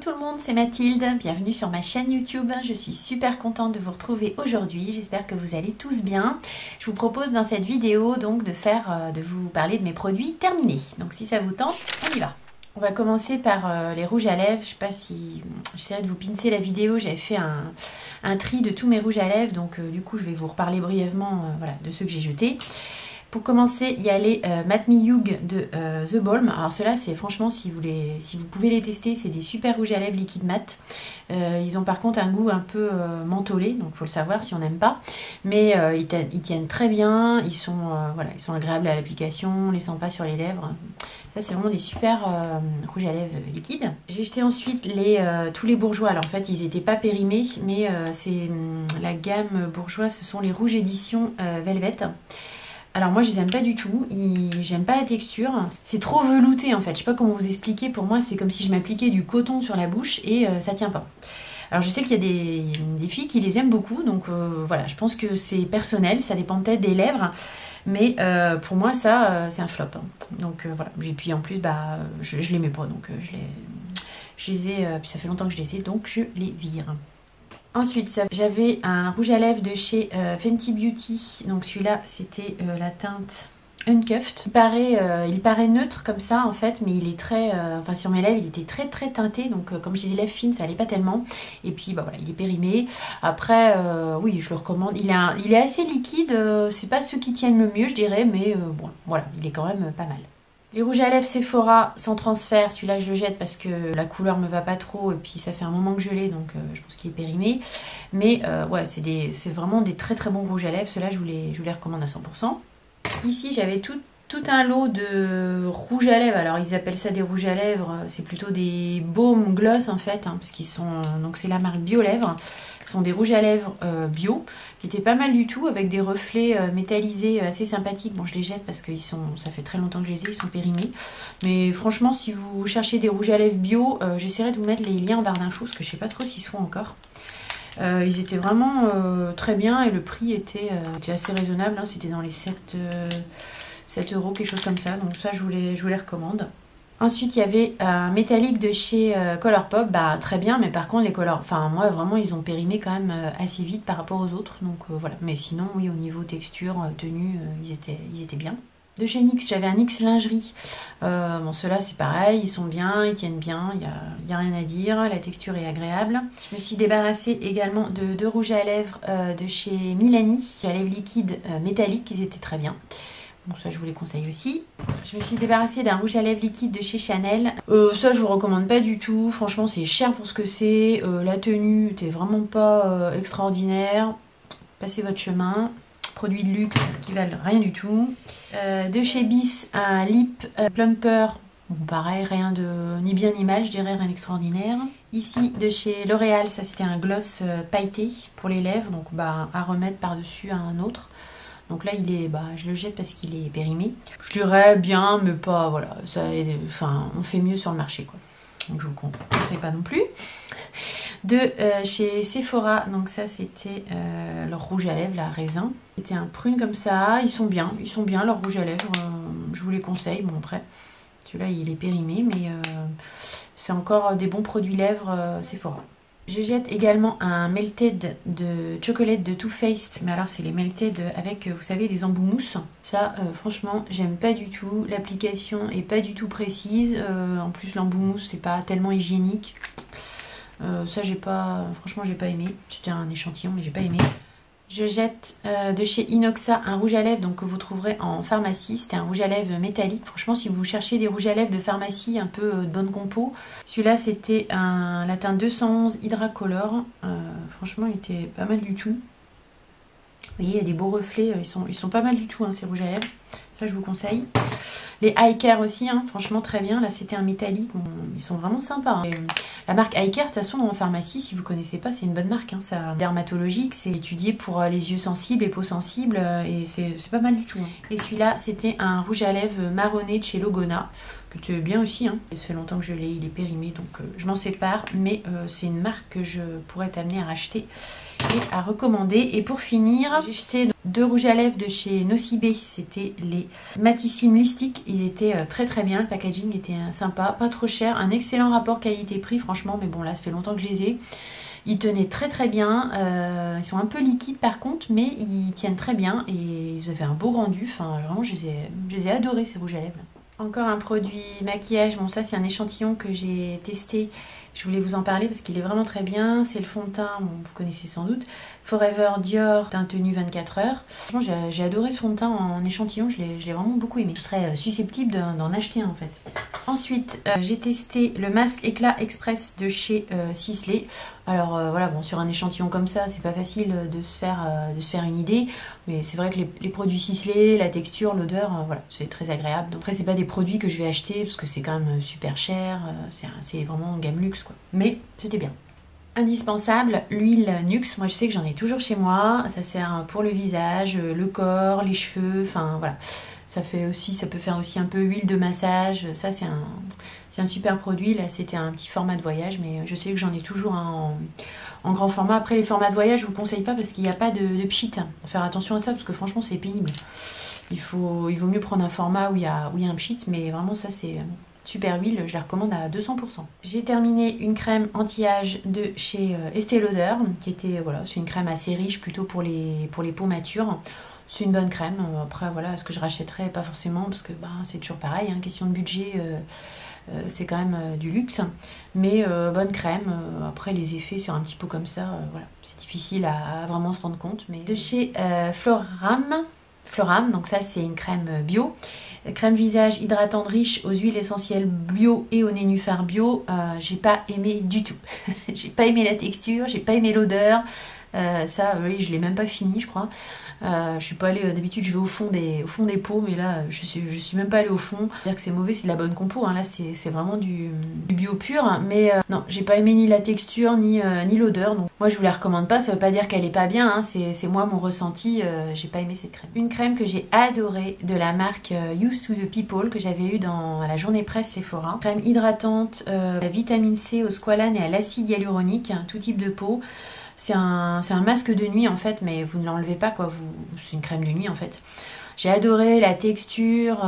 tout le monde, c'est Mathilde, bienvenue sur ma chaîne YouTube. Je suis super contente de vous retrouver aujourd'hui, j'espère que vous allez tous bien. Je vous propose dans cette vidéo donc de vous parler de mes produits terminés. Donc si ça vous tente, on y va. On va commencer par les rouges à lèvres. Je sais pas si j'essaierai de vous pincer la vidéo. J'avais fait un tri de tous mes rouges à lèvres, donc du coup je vais vous reparler brièvement voilà, de ceux que j'ai jetés. Pour commencer, il y a les Matte Me Hug de The Balm. Alors ceux-là, c'est franchement, si vous pouvez les tester, c'est des super rouges à lèvres liquide mat. Ils ont par contre un goût un peu mentholé, donc il faut le savoir si on n'aime pas. Mais ils tiennent très bien, ils sont agréables à l'application, on ne les sent pas sur les lèvres. Ça, c'est vraiment des super rouges à lèvres liquides. J'ai jeté ensuite tous les bourgeois. Alors en fait, ils n'étaient pas périmés, mais c'est la gamme bourgeois, ce sont les rouges éditions Velvet. Alors moi je les aime pas du tout, j'aime pas la texture, c'est trop velouté en fait, je sais pas comment vous expliquer, pour moi c'est comme si je m'appliquais du coton sur la bouche et ça tient pas. Alors je sais qu'il y a des filles qui les aiment beaucoup, donc voilà, je pense que c'est personnel, ça dépend peut-être des lèvres, mais pour moi ça c'est un flop. Hein. Donc voilà, et puis en plus bah je les mets pas, donc je les ai, puis ça fait longtemps que je les ai, donc je les vire. Ensuite, j'avais un rouge à lèvres de chez Fenty Beauty. Donc celui-là, c'était la teinte Uncuffed. Il paraît neutre comme ça en fait, mais il est très... enfin sur mes lèvres, il était très teinté. Donc comme j'ai des lèvres fines, ça allait pas tellement. Et puis bah voilà, il est périmé. Après, oui, je le recommande. Il est assez liquide. C'est pas ceux qui tiennent le mieux, je dirais. Mais bon, voilà, il est quand même pas mal. Les rouges à lèvres Sephora sans transfert, celui-là je le jette parce que la couleur me va pas trop et puis ça fait un moment que je l'ai, donc je pense qu'il est périmé. Mais ouais, c'est vraiment des très bons rouges à lèvres, ceux-là je vous les recommande à 100%. Ici j'avais tout un lot de rouges à lèvres, alors ils appellent ça des rouges à lèvres, c'est plutôt des baumes gloss en fait, hein, parce qu'ils sont, donc c'est la marque BioLèvres. Ce sont des rouges à lèvres bio, qui étaient pas mal du tout, avec des reflets métallisés assez sympathiques. Bon, je les jette parce que ça fait très longtemps que je les ai, ils sont périmés. Mais franchement, si vous cherchez des rouges à lèvres bio, j'essaierai de vous mettre les liens en barre d'infos, parce que je sais pas trop s'ils se font encore. Ils étaient vraiment très bien, et le prix était assez raisonnable, hein, c'était dans les 7 €, quelque chose comme ça. Donc ça, je vous les recommande. Ensuite, il y avait un métallique de chez Colourpop, bah très bien, mais par contre les couleurs, enfin moi vraiment ils ont périmé quand même assez vite par rapport aux autres, donc voilà. Mais sinon oui, au niveau texture, tenue, ils étaient bien. De chez NYX, j'avais un NYX lingerie. Bon, ceux-là c'est pareil, ils sont bien, ils tiennent bien, il y a rien à dire, la texture est agréable. Je me suis débarrassée également de deux rouges à lèvres de chez Milani, à lèvres liquide métallique, ils étaient très bien. Donc ça je vous les conseille aussi. Je me suis débarrassée d'un rouge à lèvres liquide de chez Chanel. Ça je vous recommande pas du tout. Franchement c'est cher pour ce que c'est. La tenue n'était vraiment pas extraordinaire. Passez votre chemin. Produits de luxe qui valent rien du tout. De chez Bis, un lip plumper. Bon pareil, rien de ni bien ni mal, je dirais, rien d'extraordinaire. Ici de chez L'Oréal, ça c'était un gloss pailleté pour les lèvres. Donc bah à remettre par-dessus à un autre. Donc là, je le jette parce qu'il est périmé. Je dirais bien, mais pas, voilà, on fait mieux sur le marché, quoi. Donc je vous conseille pas non plus. Chez Sephora, donc ça c'était leur rouge à lèvres, la raisin. C'était un prune comme ça, ils sont bien leurs rouges à lèvres, je vous les conseille. Bon après, celui-là il est périmé, mais c'est encore des bons produits lèvres Sephora. Je jette également un melted de chocolate de Too Faced, mais alors c'est les melted avec, vous savez, des embouts mousse. Ça, franchement, j'aime pas du tout. L'application est pas du tout précise. En plus, l'embout mousse, c'est pas tellement hygiénique. Ça, franchement, j'ai pas aimé. C'était un échantillon, mais j'ai pas aimé. Je jette de chez Inoxa un rouge à lèvres donc, que vous trouverez en pharmacie. C'était un rouge à lèvres métallique. Franchement, si vous cherchez des rouges à lèvres de pharmacie un peu de bonne compo, celui-là c'était la teinte 211 Hydra Color. Franchement, il était pas mal du tout. Vous voyez, il y a des beaux reflets. Ils sont pas mal du tout, hein, ces rouges à lèvres. Ça, je vous conseille. Les Eye Care aussi, hein, franchement très bien. Là, c'était un métallique. Ils sont vraiment sympas. Hein. La marque Eye Care, de toute façon, en pharmacie, si vous ne connaissez pas, c'est une bonne marque. Hein. C'est dermatologique, c'est étudié pour les yeux sensibles et peaux sensibles. Et c'est pas mal du tout. Hein. Et celui-là, c'était un rouge à lèvres marronné de chez Logona. que tu veux bien aussi, hein. Ça fait longtemps que je l'ai, il est périmé, donc je m'en sépare, mais c'est une marque que je pourrais t'amener à racheter et à recommander. Et pour finir, j'ai acheté 2 rouges à lèvres de chez Nocibé, c'était les Matissime Lipstick. Ils étaient très très bien, le packaging était sympa, pas trop cher, un excellent rapport qualité-prix franchement, mais bon là ça fait longtemps que je les ai. Ils tenaient très très bien, ils sont un peu liquides par contre, mais ils tiennent très bien et ils avaient un beau rendu. Enfin vraiment je les ai adorés ces rouges à lèvres. Encore un produit maquillage, bon ça c'est un échantillon que j'ai testé, je voulais vous en parler parce qu'il est vraiment très bien. C'est le fond de teint, bon, vous connaissez sans doute, Forever Dior teint tenu 24 heures. Franchement j'ai adoré ce fond de teint en échantillon, je l'ai vraiment beaucoup aimé. Je serais susceptible d'en acheter un en fait. Ensuite j'ai testé le masque éclat express de chez Sisley. Alors voilà, bon, sur un échantillon comme ça, c'est pas facile de se faire une idée, mais c'est vrai que les produits Sisley, la texture, l'odeur, voilà, c'est très agréable. Donc, après, c'est pas des produits que je vais acheter parce que c'est quand même super cher, c'est vraiment gamme luxe quoi. Mais c'était bien. Indispensable, l'huile Nux. Moi je sais que j'en ai toujours chez moi, ça sert pour le visage, le corps, les cheveux, enfin voilà. Ça peut faire aussi un peu huile de massage. Ça c'est un super produit. Là c'était un petit format de voyage, mais je sais que j'en ai toujours un en grand format. Après les formats de voyage je vous conseille pas parce qu'il n'y a pas de pchit. Faut faire attention à ça parce que franchement c'est pénible. Il vaut mieux prendre un format où il y a un pchit, mais vraiment ça c'est super huile, je la recommande à 200%. J'ai terminé une crème anti-âge de chez Estée Lauder, qui était, voilà, c'est une crème assez riche, plutôt pour les peaux matures. C'est une bonne crème. Après, voilà, est-ce que je rachèterais? Pas forcément, parce que bah, c'est toujours pareil, hein, question de budget, c'est quand même du luxe. Mais bonne crème. Après, les effets sur un petit pot comme ça, voilà, c'est difficile à vraiment se rendre compte. Mais de chez Floram, donc ça c'est une crème bio. Crème visage hydratante riche aux huiles essentielles bio et au nénuphar bio. J'ai pas aimé du tout. J'ai pas aimé la texture, j'ai pas aimé l'odeur. Ça, oui, je l'ai même pas fini, je crois. Je suis pas allée, d'habitude je vais au fond des pots, mais là je suis même pas allée au fond. Dire que c'est mauvais, c'est de la bonne compo, hein. Là c'est vraiment du bio pur, mais non, j'ai pas aimé ni la texture ni l'odeur, donc moi je vous la recommande pas. Ça veut pas dire qu'elle est pas bien, hein. C'est moi mon ressenti, j'ai pas aimé cette crème. Une crème que j'ai adorée de la marque Used to the People, que j'avais eu à la journée presse Sephora. Crème hydratante, la vitamine C au squalane et à l'acide hyaluronique, hein, tout type de peau. C'est un masque de nuit en fait, mais vous ne l'enlevez pas quoi, c'est une crème de nuit en fait. J'ai adoré la texture,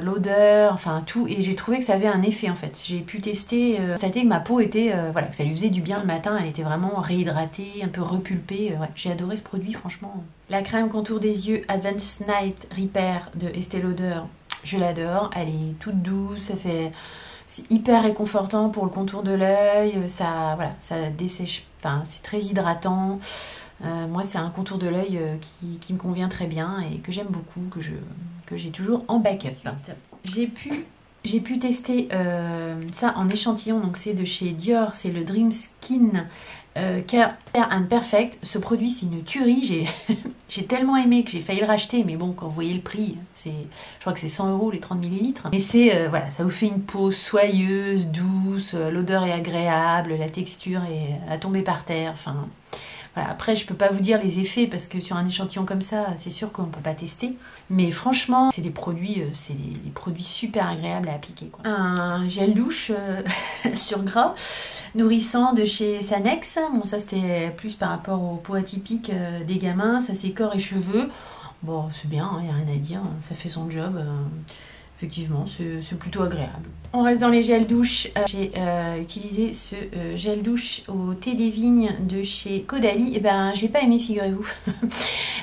l'odeur, enfin tout, et j'ai trouvé que ça avait un effet en fait. J'ai pu tester, constater que ma peau était, voilà, que ça lui faisait du bien le matin, elle était vraiment réhydratée, un peu repulpée. Ouais, j'ai adoré ce produit franchement. La crème contour des yeux Advanced Night Repair de Estée Lauder, je l'adore, elle est toute douce, c'est hyper réconfortant pour le contour de l'œil, ça dessèche, enfin c'est très hydratant. Moi c'est un contour de l'œil qui me convient très bien et que j'aime beaucoup, que j'ai toujours en backup. J'ai pu tester ça en échantillon, donc c'est de chez Dior, c'est le Dream Skin Care and Perfect. Ce produit c'est une tuerie, j'ai tellement aimé que j'ai failli le racheter, mais bon quand vous voyez le prix, je crois que c'est 100 € les 30 ml. Mais c'est, voilà, ça vous fait une peau soyeuse, douce, l'odeur est agréable, la texture est à tomber par terre, enfin... Voilà, après, je peux pas vous dire les effets parce que sur un échantillon comme ça, c'est sûr qu'on peut pas tester. Mais franchement, c'est des produits super agréables à appliquer, quoi. Un gel douche sur gras, nourrissant de chez Sanex. Bon, ça c'était plus par rapport aux peaux atypiques des gamins. Ça c'est corps et cheveux. Bon, c'est bien, il n'y a rien à dire. Ça fait son job. Effectivement, c'est plutôt agréable. On reste dans les gels douche. J'ai utilisé ce gel douche au thé des vignes de chez Caudalie. Et ben, je l'ai pas aimé, figurez-vous.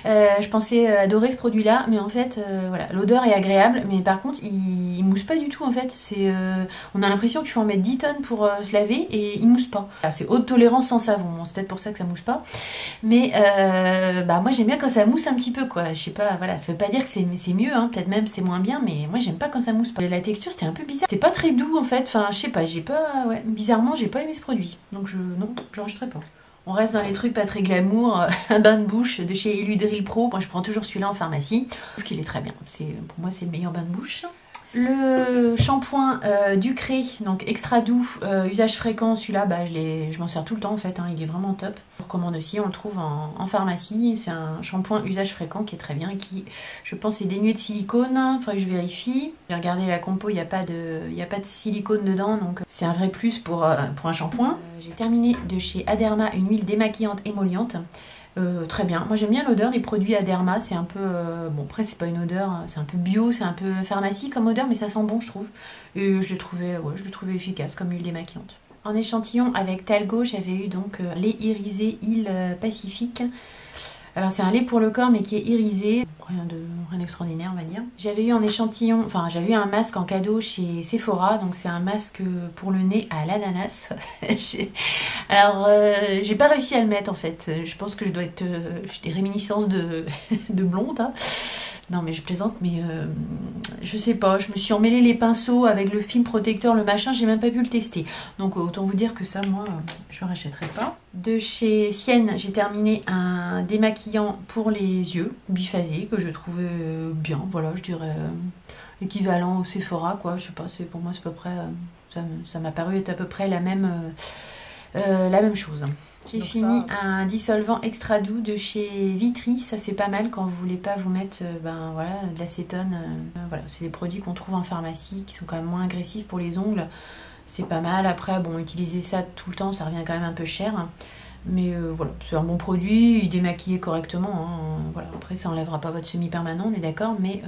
Je pensais adorer ce produit-là, mais en fait, voilà, l'odeur est agréable, mais par contre, il mousse pas du tout en fait. On a l'impression qu'il faut en mettre 10 tonnes pour se laver et il mousse pas. C'est haute tolérance sans savon. Bon, c'est peut-être pour ça que ça mousse pas. Mais bah moi j'aime bien quand ça mousse un petit peu, quoi. Je sais pas, voilà, ça veut pas dire que c'est mieux, hein. Peut-être même c'est moins bien, mais moi j'aime pas quand ça mousse pas. La texture c'était un peu bizarre. C'était pas très doux en fait. Enfin, je sais pas, ouais, bizarrement j'ai pas aimé ce produit. Donc non, je rachèterai pas. On reste dans les trucs pas très glamour. Un bain de bouche de chez Eludril Pro. Moi je prends toujours celui-là en pharmacie. Je trouve qu'il est très bien. Pour moi c'est le meilleur bain de bouche. Le shampoing Ducré, donc extra doux, usage fréquent, celui-là bah, je m'en sers tout le temps en fait, hein, il est vraiment top. Je vous recommande aussi, on le trouve en pharmacie, c'est un shampoing usage fréquent qui est très bien, qui je pense est dénué de silicone, il faudrait que je vérifie. J'ai regardé la compo, il n'y a pas de silicone dedans, donc c'est un vrai plus pour un shampoing. J'ai terminé de chez Aderma une huile démaquillante émolliente. Très bien, moi j'aime bien l'odeur des produits Aderma, c'est un peu, bon après c'est pas une odeur, c'est un peu bio, c'est un peu pharmacie comme odeur, mais ça sent bon je trouve. Et je le trouvais efficace comme huile démaquillante. En échantillon avec Talgo, j'avais eu donc lait irisé île Pacifique. Alors c'est un lait pour le corps mais qui est irisé, rien d'extraordinaire on va dire. J'avais eu en échantillon, enfin j'avais eu un masque en cadeau chez Sephora, donc c'est un masque pour le nez à l'ananas. Alors j'ai pas réussi à le mettre en fait, je pense que je dois être, j'ai des réminiscences de blonde. Hein. Non mais je plaisante, mais je sais pas, je me suis emmêlé les pinceaux avec le film protecteur, le machin, j'ai même pas pu le tester. Donc autant vous dire que ça, moi, je ne rachèterai pas. De chez Sienne, j'ai terminé un démaquillant pour les yeux, biphasé, que je trouvais bien, voilà, je dirais équivalent au Sephora, quoi, je sais pas, pour moi c'est à peu près, ça m'a paru être à peu près la même chose. J'ai fini un dissolvant extra doux de chez Vitry, ça c'est pas mal quand vous voulez pas vous mettre voilà, de l'acétone. Voilà, c'est des produits qu'on trouve en pharmacie qui sont quand même moins agressifs pour les ongles. C'est pas mal, après bon, utiliser ça tout le temps ça revient quand même un peu cher. Mais voilà, c'est un bon produit, il démaquille correctement. Hein, voilà. Après ça enlèvera pas votre semi-permanent, on est d'accord, mais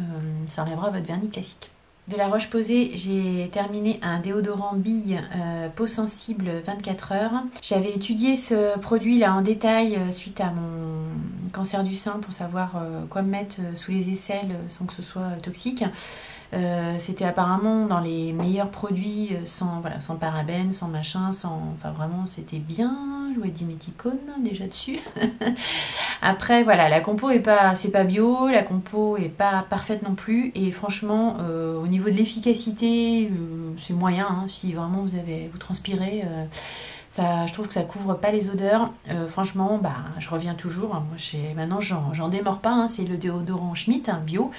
ça enlèvera votre vernis classique. De La Roche-Posay, j'ai terminé un déodorant bille peau sensible 24 heures. J'avais étudié ce produit là en détail suite à mon cancer du sein pour savoir quoi me mettre sous les aisselles sans que ce soit toxique. C'était apparemment dans les meilleurs produits sans parabènes, sans machin, enfin vraiment c'était bien, jouer d'éméticone déjà dessus. Après voilà, la compo c'est pas bio, la compo est pas parfaite non plus et franchement au niveau de l'efficacité c'est moyen, hein, si vraiment vous transpirez. Ça, je trouve que ça couvre pas les odeurs. Franchement, je reviens toujours. Hein. Moi, maintenant, j'en démords pas. Hein. C'est le déodorant Schmitt, hein, bio.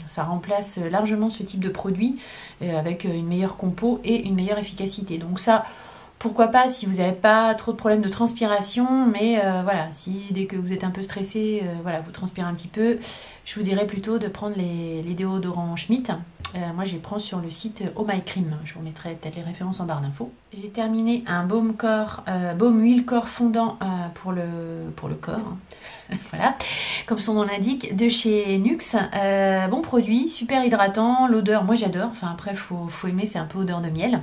Ça remplace largement ce type de produit avec une meilleure compo et une meilleure efficacité. Donc ça, pourquoi pas si vous n'avez pas trop de problèmes de transpiration. Mais voilà, si dès que vous êtes un peu stressé, voilà, vous transpirez un petit peu, je vous dirais plutôt de prendre les déodorants Schmitt. Moi, je les prends sur le site Oh My Cream. Je vous mettrai peut-être les références en barre d'infos. J'ai terminé un baume huile corps fondant pour le corps. Voilà, comme son nom l'indique, de chez Nuxe. Bon produit, super hydratant. L'odeur, moi j'adore. Enfin après, faut aimer, c'est un peu odeur de miel.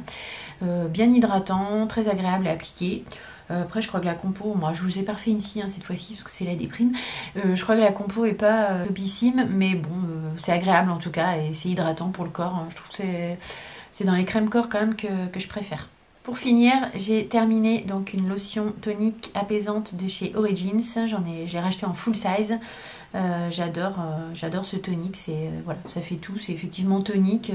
Bien hydratant, très agréable à appliquer. Après je crois que la compo, moi je vous ai pas refait ici cette fois-ci parce que c'est la déprime. Je crois que la compo est pas topissime, mais bon c'est agréable en tout cas et c'est hydratant pour le corps. Hein. Je trouve que c'est dans les crèmes corps quand même que je préfère. Pour finir, j'ai terminé donc une lotion tonique apaisante de chez Origins. Je l'ai racheté en full size. J'adore ce tonique. Voilà, ça fait tout. C'est effectivement tonique,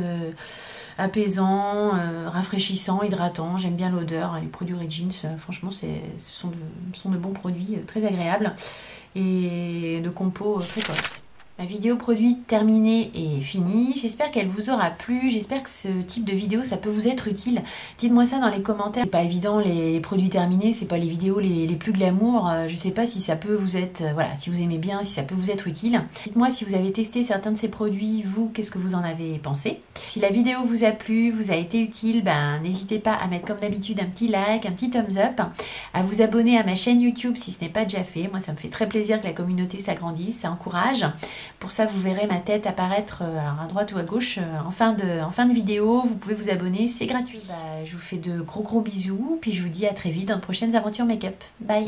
apaisant, rafraîchissant, hydratant. J'aime bien l'odeur. Les produits Origins, franchement, ce sont de bons produits, très agréables et de compo très corrects. Ma vidéo produit terminée et finie. J'espère qu'elle vous aura plu. J'espère que ce type de vidéo, ça peut vous être utile. Dites-moi ça dans les commentaires. C'est pas évident les produits terminés, c'est pas les vidéos les plus glamour. Je sais pas si ça peut vous être, voilà, si vous aimez bien, si ça peut vous être utile. Dites-moi si vous avez testé certains de ces produits, vous, qu'est-ce que vous en avez pensé. Si la vidéo vous a plu, vous a été utile, n'hésitez pas à mettre comme d'habitude un petit like, un petit thumbs up, à vous abonner à ma chaîne YouTube si ce n'est pas déjà fait. Moi, ça me fait très plaisir que la communauté s'agrandisse, ça encourage. Pour ça, vous verrez ma tête apparaître alors à droite ou à gauche en fin de vidéo. Vous pouvez vous abonner, c'est gratuit. Je vous fais de gros bisous, puis je vous dis à très vite dans de prochaines aventures make-up. Bye!